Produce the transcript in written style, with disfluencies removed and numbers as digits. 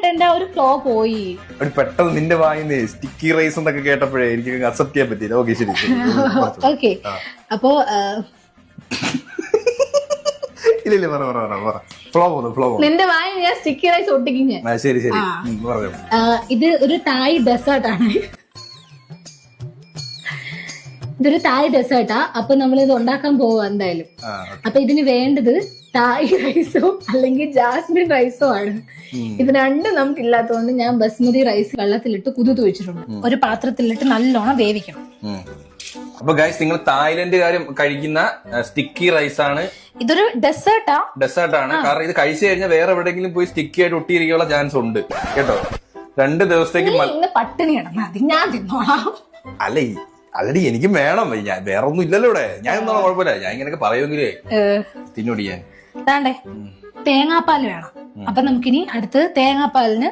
എന്റെ ഒരു ഫ്ലോ പോയി. ഒരു പെട്ടെന്ന് നിന്റെ വായിന്ന് സ്റ്റിക്കി റൈസ് എന്നൊക്കെ കേട്ടപ്പോഴേ എനിക്ക് അക്സെപ്റ്റ് ചെയ്യാൻ പറ്റിയില്ല. ഓക്കെ ശരി. ഓക്കെ അപ്പോ ഇല്ല ഫ്ലോ പോകുന്നു. നിന്റെ വായി ഞാൻ സ്റ്റിക്കി റൈസ് ഒട്ടിക്കും ഞാൻ. ശരി പറഞ്ഞു. ഇത് ഒരു തായ് ഡെസേർട്ടാണ്. ഇതൊരു തായ് ഡെസേർട്ടാ. അപ്പൊ നമ്മൾ ഇത് ഉണ്ടാക്കാൻ പോവാ എന്തായാലും. അപ്പൊ ഇതിന് വേണ്ടത് തായ് റൈസോ അല്ലെങ്കിൽ ജാസ്മിൻ റൈസോ ആണ്. ഇത് രണ്ടും നമുക്ക് ഇല്ലാത്തതുകൊണ്ട് ഞാൻ ബസ്മതി റൈസ് വെള്ളത്തിലിട്ട് കുതിർത്ത് വെച്ചിട്ടുണ്ട്. ഒരു പാത്രത്തിലിട്ട് നല്ലോണം വേവിക്കണം. അപ്പൊ ഗൈസ് നിങ്ങൾ തായ്ലൻഡ് കാര്യം കഴിക്കുന്ന സ്റ്റിക്കി റൈസ് ആണ്. ഇതൊരു ഡെസേർട്ടാണ്. കാരണം ഇത് കഴിച്ചു കഴിഞ്ഞാൽ വേറെ എവിടെയെങ്കിലും പോയി സ്റ്റിക്കി ആയിട്ട് ഒട്ടിയിരിക്കാനുള്ള ചാൻസ് ഉണ്ട് കേട്ടോ. 2 ദിവസത്തേക്ക് പട്ടിണി കിടന്നാ മതി, ഞാൻ തിന്നോളാം. അല്ലടി എനിക്കും വേണം. ഞാൻ വേറെ ഒന്നും ഇല്ലല്ലോ ഇവിടെ. ഞാൻ ഒന്നും കുഴപ്പമില്ല. ഞാൻ ഇങ്ങനെയൊക്കെ പറയുമെങ്കിലേ തിന്നോടിയാൻ. തേങ്ങാപ്പാൽ വേണം. അപ്പൊ നമുക്കിനി അടുത്ത് തേങ്ങാപ്പാലിന്